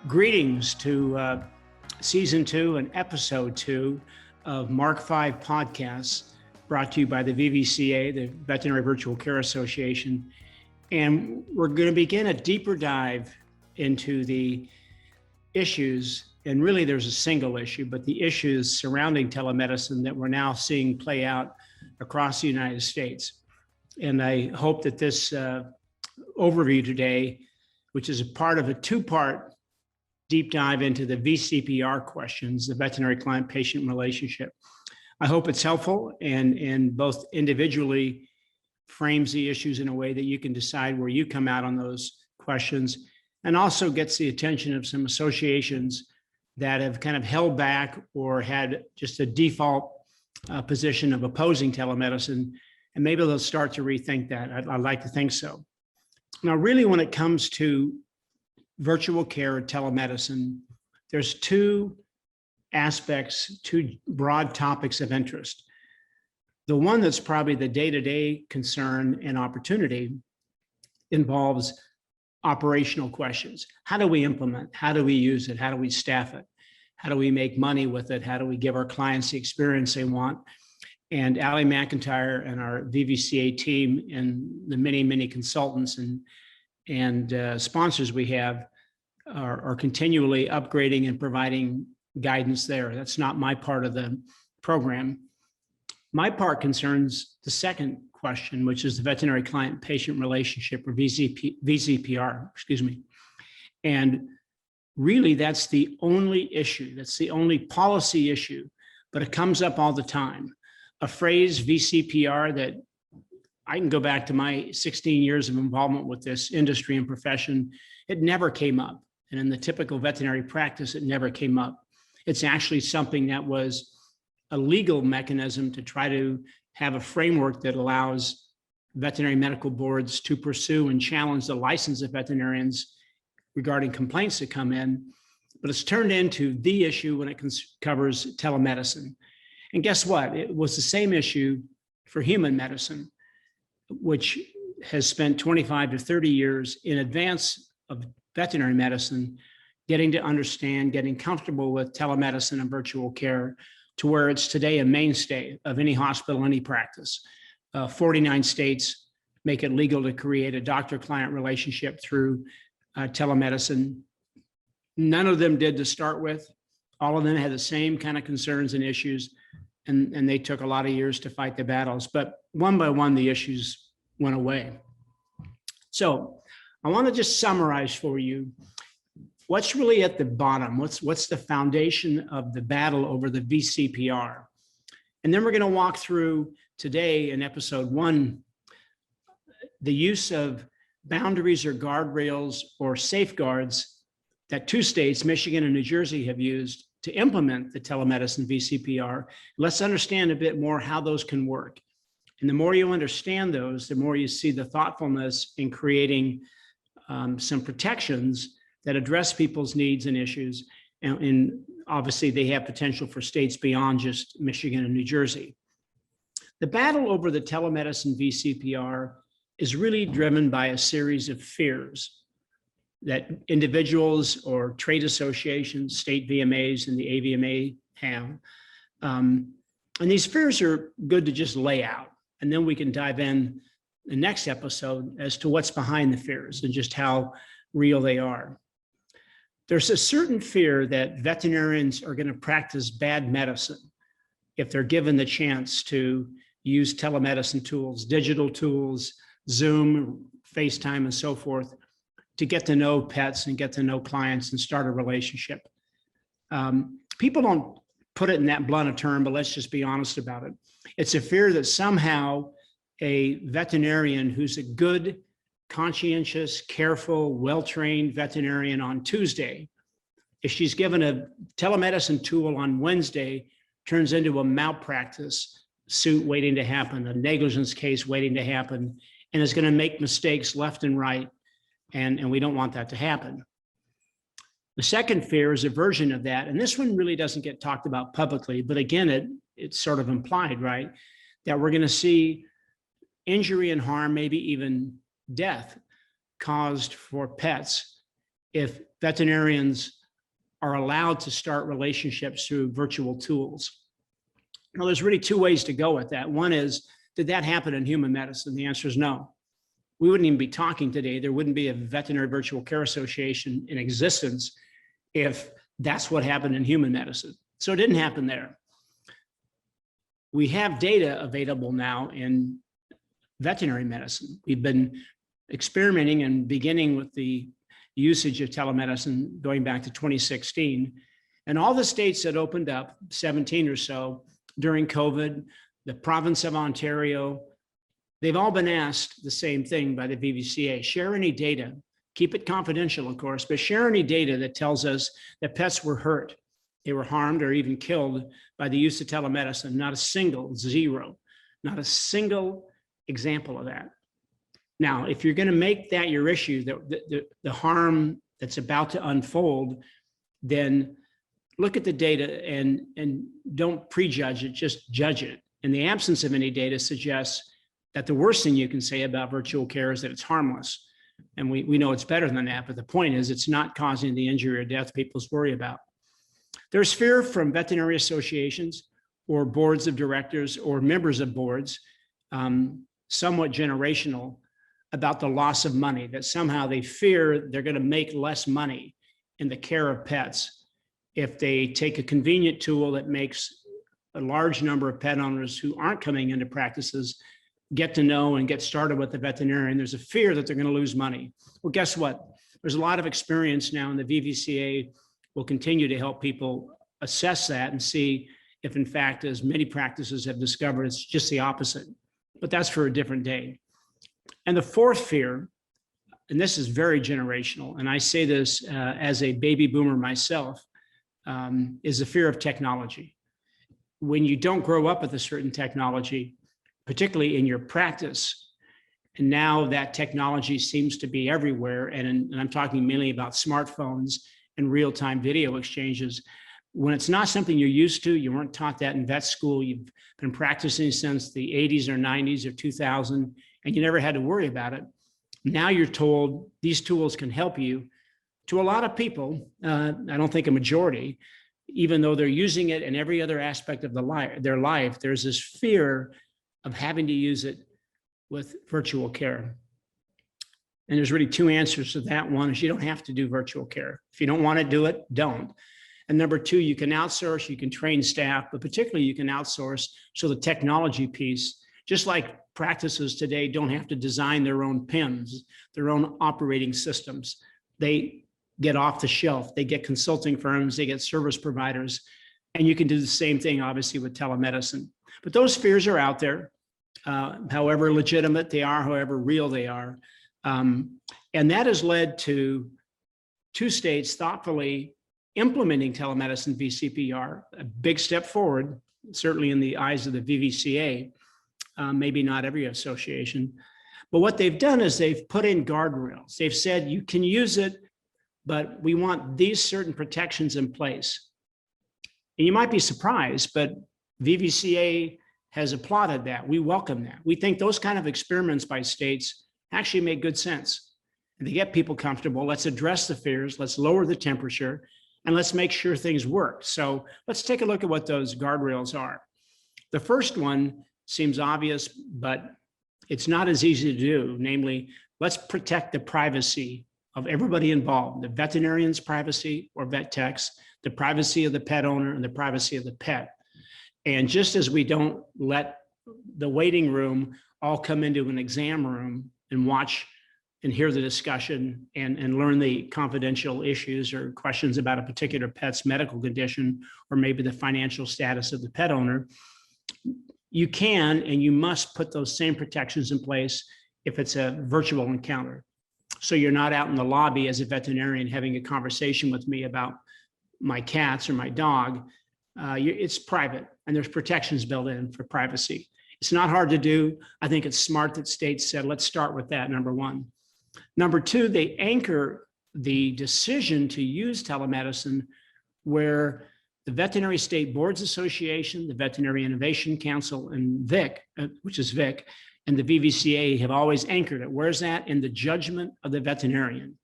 Greetings to season 2 and episode 2 of Mark 5 podcasts, brought to you by the VVCA, the Veterinary Virtual Care Association. And we're going to begin a deeper dive into the issues, and really there's a single issue, but the issues surrounding telemedicine that we're now seeing play out across the United States. And I hope that this overview today, which is a part of a two-part deep dive into the VCPR questions, the veterinary client-patient relationship. I hope it's helpful and both individually frames the issues in a way that you can decide where you come out on those questions, and also gets the attention of some associations that have kind of held back or had just a default position of opposing telemedicine, and maybe they'll start to rethink that. I'd like to think so. Now, really, when it comes to virtual care or telemedicine, there's two aspects, two broad topics of interest. The one that's probably the day-to-day concern and opportunity involves operational questions. How do we implement? How do we use it? How do we staff it? How do we make money with it? How do we give our clients the experience they want? And Ali McIntyre and our VVCA team and the many consultants and sponsors we have are continually upgrading and providing guidance there. That's not my part of the program. My part concerns the second question, which is the veterinary client-patient relationship, or VCPR, excuse me. And really, that's the only issue. That's the only policy issue, but it comes up all the time. A phrase, VCPR, that I can go back to my 16 years of involvement with this industry and profession. It never came up. And in the typical veterinary practice, it never came up. It's actually something that was a legal mechanism to try to have a framework that allows veterinary medical boards to pursue and challenge the license of veterinarians regarding complaints that come in. But it's turned into the issue when it covers telemedicine. And guess what? It was the same issue for human medicine, which has spent 25 to 30 years in advance of veterinary medicine, getting to understand, getting comfortable with telemedicine and virtual care, to where it's today a mainstay of any hospital, any practice. 49 states make it legal to create a doctor-client relationship through telemedicine. None of them did to start with. All of them had the same kind of concerns and issues, and they took a lot of years to fight the battles. But one by one, the issues went away. So I want to just summarize for you what's really at the bottom. What's the foundation of the battle over the VCPR? And then we're going to walk through today in episode 1, the use of boundaries or guardrails or safeguards that 2 states, Michigan and New Jersey, have used to implement the telemedicine VCPR. Let's understand a bit more how those can work. And the more you understand those, the more you see the thoughtfulness in creating some protections that address people's needs and issues. And obviously, they have potential for states beyond just Michigan and New Jersey. The battle over the telemedicine VCPR is really driven by a series of fears that individuals or trade associations, state VMAs and the AVMA have. And these fears are good to just lay out. And then we can dive in the next episode as to what's behind the fears and just how real they are. There's a certain fear that veterinarians are going to practice bad medicine if they're given the chance to use telemedicine tools, digital tools, Zoom, FaceTime, and so forth, to get to know pets and get to know clients and start a relationship. People don't put it in that blunt a term, but let's just be honest about it. It's a fear that somehow a veterinarian who's a good, conscientious, careful, well-trained veterinarian on Tuesday, if she's given a telemedicine tool on Wednesday, turns into a malpractice suit waiting to happen, a negligence case waiting to happen, and is going to make mistakes left and right. And we don't want that to happen. The second fear is a version of that. And this one really doesn't get talked about publicly, but again, it's sort of implied, right? That we're going to see injury and harm, maybe even death caused for pets if veterinarians are allowed to start relationships through virtual tools. Now, there's really two ways to go with that. One is, did that happen in human medicine? The answer is no. We wouldn't even be talking today. There wouldn't be a Veterinary Virtual Care Association in existence if that's what happened in human medicine. So it didn't happen there. We have data available now in veterinary medicine. We've been experimenting and beginning with the usage of telemedicine going back to 2016. And all the states that opened up, 17 or so, during COVID, the province of Ontario, they've all been asked the same thing by the VVCA. Share any data, keep it confidential, of course, but share any data that tells us that pets were hurt, they were harmed or even killed by the use of telemedicine. Not a single, zero, not a single example of that. Now, if you're going to make that your issue, the harm that's about to unfold, then look at the data and don't prejudge it, just judge it. And the absence of any data suggests that the worst thing you can say about virtual care is that it's harmless. And we know it's better than that, but the point is it's not causing the injury or death people worry about. There's fear from veterinary associations or boards of directors or members of boards, somewhat generational, about the loss of money, that somehow they fear they're going to make less money in the care of pets if they take a convenient tool that makes a large number of pet owners who aren't coming into practices get to know and get started with the veterinarian. There's a fear that they're going to lose money. Well, guess what? There's a lot of experience now, and the VVCA will continue to help people assess that and see if, in fact, as many practices have discovered, it's just the opposite. But that's for a different day. And the fourth fear, and this is very generational, and I say this as a baby boomer myself, is the fear of technology. When you don't grow up with a certain technology, particularly in your practice, and now that technology seems to be everywhere, and I'm talking mainly about smartphones and real-time video exchanges. When it's not something you're used to, you weren't taught that in vet school, you've been practicing since the 80s or 90s or 2000, and you never had to worry about it. Now you're told these tools can help you. To a lot of people, I don't think a majority, even though they're using it in every other aspect of their life, there's this fear of having to use it with virtual care. And there's really two answers to that. One is you don't have to do virtual care. If you don't want to do it, don't. And number two, you can outsource, you can train staff, but particularly you can outsource so the technology piece, just like practices today don't have to design their own PIMs, their own operating systems. They get off the shelf, they get consulting firms, they get service providers, and you can do the same thing, obviously, with telemedicine. But those fears are out there, however legitimate they are, however real they are. And that has led to two states thoughtfully implementing telemedicine VCPR, a big step forward, certainly in the eyes of the VVCA, maybe not every association. But what they've done is they've put in guardrails. They've said you can use it, but we want these certain protections in place. And you might be surprised, but VVCA has applauded that. We welcome that. We think those kind of experiments by states actually make good sense. And to get people comfortable, let's address the fears, let's lower the temperature, and let's make sure things work. So let's take a look at what those guardrails are. The first one seems obvious, but it's not as easy to do. Namely, let's protect the privacy of everybody involved, the veterinarian's privacy or vet techs, the privacy of the pet owner, and the privacy of the pet. And just as we don't let the waiting room all come into an exam room and watch and hear the discussion and learn the confidential issues or questions about a particular pet's medical condition, or maybe the financial status of the pet owner, you can and you must put those same protections in place if it's a virtual encounter. So you're not out in the lobby as a veterinarian having a conversation with me about my cats or my dog. It's private, and there's protections built in for privacy. It's not hard to do. I think it's smart that states said, let's start with that, number one. Number two, they anchor the decision to use telemedicine where the Veterinary State Boards Association, the Veterinary Innovation Council, and VIC, which is VIC, and the VVCA have always anchored it. Where's that? In the judgment of the veterinarian.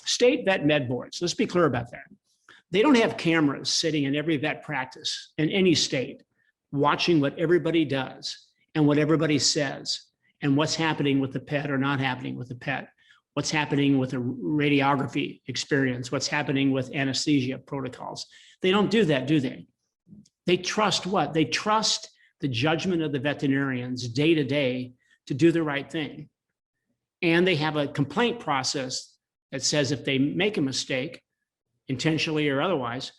State vet med boards, let's be clear about that. They don't have cameras sitting in every vet practice in any state, watching what everybody does and what everybody says and what's happening with the pet or not happening with the pet, what's happening with the radiography experience, what's happening with anesthesia protocols. They don't do that, do they? They trust what? They trust the judgment of the veterinarians day to day to do the right thing. And they have a complaint process that says if they make a mistake, intentionally or otherwise,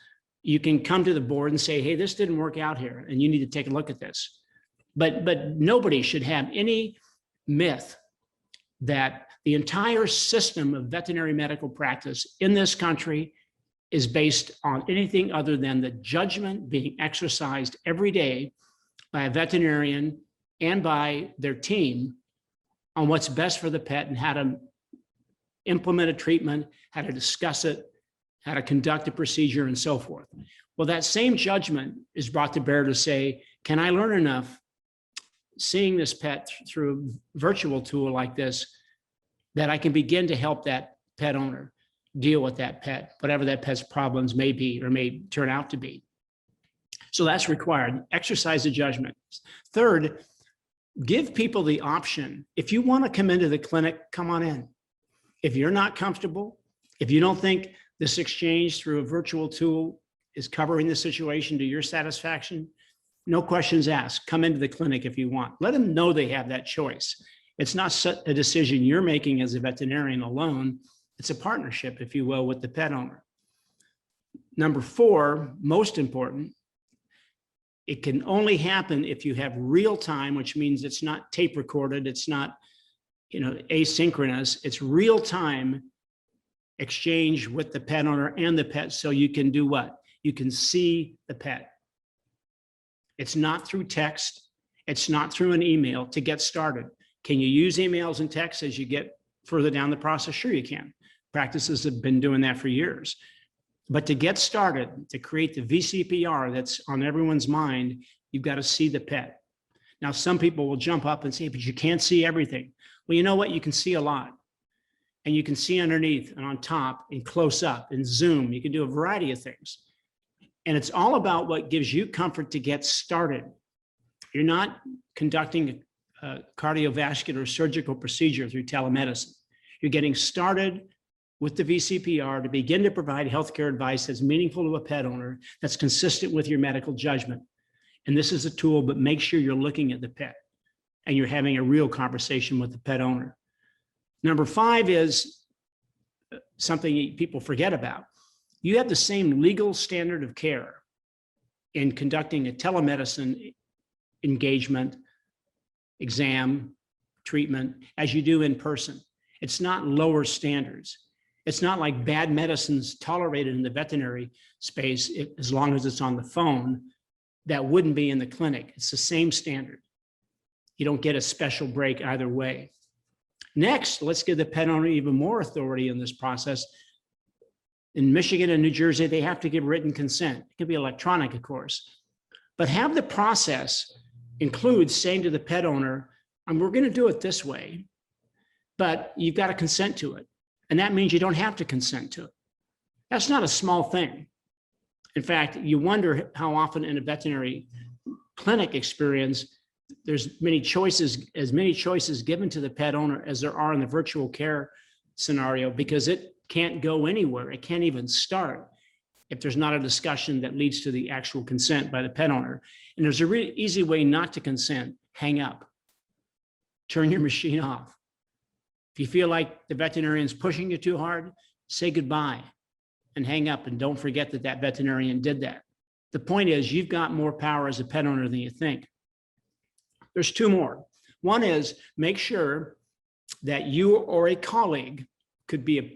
you can come to the board and say, hey, this didn't work out here, and you need to take a look at this. But nobody should have any myth that the entire system of veterinary medical practice in this country is based on anything other than the judgment being exercised every day by a veterinarian and by their team on what's best for the pet and how to implement a treatment, how to discuss it, how to conduct a procedure, and so forth. Well, that same judgment is brought to bear to say, can I learn enough seeing this pet through a virtual tool like this that I can begin to help that pet owner deal with that pet, whatever that pet's problems may be or may turn out to be. So that's required. Exercise the judgment. Third, give people the option. If you want to come into the clinic, come on in. If you're not comfortable, if you don't think this exchange through a virtual tool is covering the situation to your satisfaction, no questions asked. Come into the clinic if you want. Let them know they have that choice. It's not a decision you're making as a veterinarian alone. It's a partnership, if you will, with the pet owner. Number 4, most important, it can only happen if you have real time, which means it's not tape recorded, it's not, asynchronous, it's real time exchange with the pet owner and the pet, so you can do what? You can see the pet. It's not through text, it's not through an email to get started. Can you use emails and texts as you get further down the process? Sure you can. Practices have been doing that for years. But to get started, to create the VCPR that's on everyone's mind, you've got to see the pet. Now, some people will jump up and say, but you can't see everything. Well, you know what? You can see a lot. And you can see underneath and on top and close up and zoom. You can do a variety of things. And it's all about what gives you comfort to get started. You're not conducting a cardiovascular surgical procedure through telemedicine. You're getting started with the VCPR to begin to provide healthcare advice that's meaningful to a pet owner, that's consistent with your medical judgment. And this is a tool, but make sure you're looking at the pet and you're having a real conversation with the pet owner. Number 5 is something people forget about. You have the same legal standard of care in conducting a telemedicine engagement, exam, treatment, as you do in person. It's not lower standards. It's not like bad medicines tolerated in the veterinary space, as long as it's on the phone, that wouldn't be in the clinic. It's the same standard. You don't get a special break either way. Next, let's give the pet owner even more authority in this process. In Michigan and New Jersey, they have to give written consent. It can be electronic, of course, but have the process include saying to the pet owner, we're going to do it this way, but you've got to consent to it. And that means you don't have to consent to it. That's not a small thing. In fact, you wonder how often in a veterinary clinic experience, there's as many choices given to the pet owner as there are in the virtual care scenario, because it can't go anywhere. It can't even start if there's not a discussion that leads to the actual consent by the pet owner. And there's a really easy way not to consent. Hang up. Turn your machine off. If you feel like the veterinarian's pushing you too hard, say goodbye and hang up, and don't forget that that veterinarian did that. The point is, you've got more power as a pet owner than you think. There's 2 more. One is, make sure that you or a colleague, could be a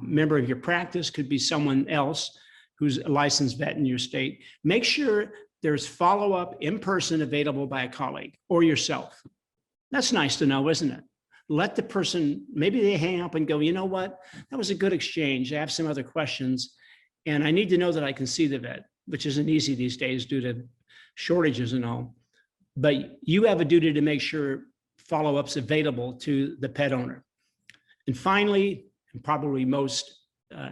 member of your practice, could be someone else who's a licensed vet in your state, make sure there's follow-up in person available by a colleague or yourself. That's nice to know, isn't it? Let the person, maybe they hang up and go, you know what, that was a good exchange. I have some other questions, and I need to know that I can see the vet, which isn't easy these days due to shortages and all. But you have a duty to make sure follow-up's available to the pet owner. And finally, and probably most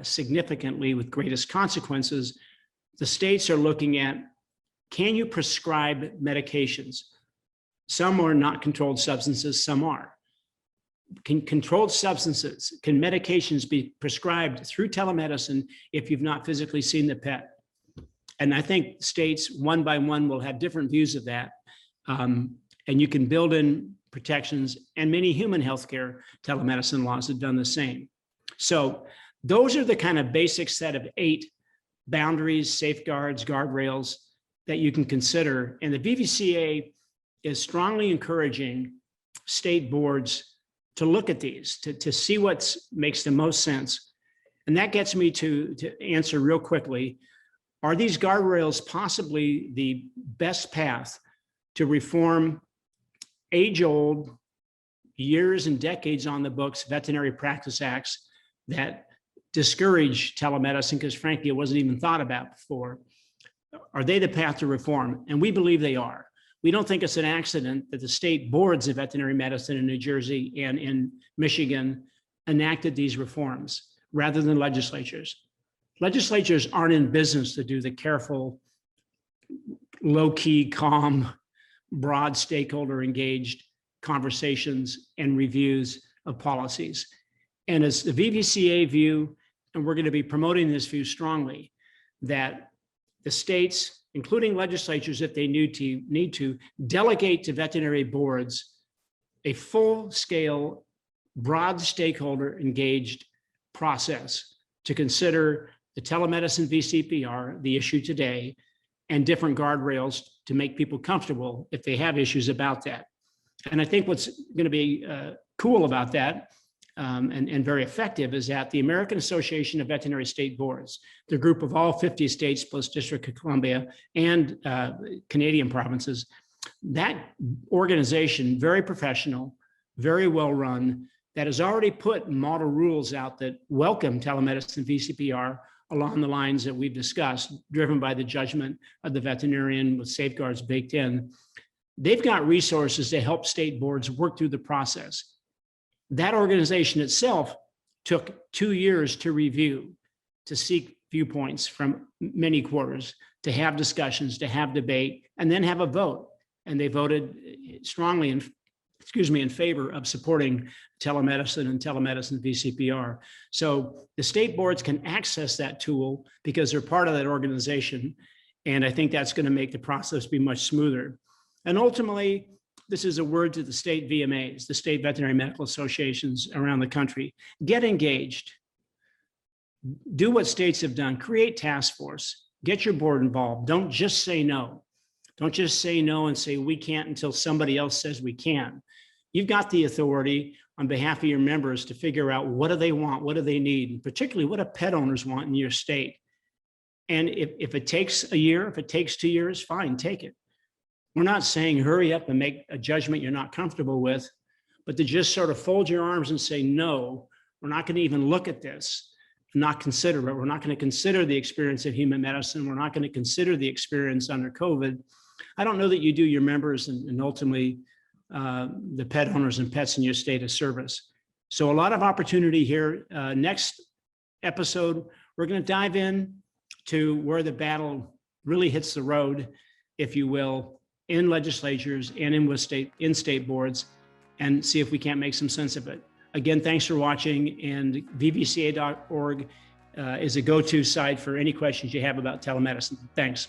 significantly with greatest consequences, the states are looking at, can you prescribe medications? Some are not controlled substances, some are. Can controlled substances, can medications be prescribed through telemedicine if you've not physically seen the pet? And I think states one by one will have different views of that. And you can build in protections, and many human healthcare telemedicine laws have done the same. So those are the kind of basic set of 8 boundaries, safeguards, guardrails that you can consider. And the VVCA is strongly encouraging state boards to look at these, to see what makes the most sense. And that gets me to answer real quickly, are these guardrails possibly the best path to reform age-old, years and decades on the books, veterinary practice acts that discourage telemedicine because frankly, it wasn't even thought about before? Are they the path to reform? And we believe they are. We don't think it's an accident that the state boards of veterinary medicine in New Jersey and in Michigan enacted these reforms rather than legislatures. Legislatures aren't in business to do the careful, low-key, calm, broad stakeholder engaged conversations and reviews of policies. And as the VVCA view, and we're going to be promoting this view strongly, that the states, including legislatures, if they need to delegate to veterinary boards a full-scale, broad stakeholder engaged process to consider the telemedicine VCPR, the issue today, and different guardrails to make people comfortable if they have issues about that. And I think what's going to be cool about that and very effective is that the American Association of Veterinary State Boards, the group of all 50 states plus District of Columbia and Canadian provinces, that organization, very professional, very well run, that has already put model rules out that welcome telemedicine VCPR along the lines that we've discussed, driven by the judgment of the veterinarian with safeguards baked in. They've got resources to help state boards work through the process. That organization itself took 2 years to review, to seek viewpoints from many quarters, to have discussions, to have debate, and then have a vote. And they voted strongly in favor of supporting telemedicine and telemedicine VCPR. So the state boards can access that tool because they're part of that organization. And I think that's going to make the process be much smoother. And ultimately, this is a word to the state VMAs, the state veterinary medical associations around the country. Get engaged. Do what states have done. Create task force. Get your board involved. Don't just say no. Don't just say no and say we can't until somebody else says we can. You've got the authority on behalf of your members to figure out what do they want, what do they need, and particularly what do pet owners want in your state. And if it takes a year, if it takes 2 years, fine, take it. We're not saying hurry up and make a judgment you're not comfortable with, but to just sort of fold your arms and say, no, we're not going to even look at this, not consider it. We're not going to consider the experience of human medicine. We're not going to consider the experience under COVID. I don't know that you do your members and ultimately the pet owners and pets in your state a service. So a lot of opportunity here. Next episode, we're going to dive in to where the battle really hits the road, if you will, in legislatures and in state boards, and see if we can't make some sense of it. Again, thanks for watching, and vvca.org is a go-to site for any questions you have about telemedicine. Thanks.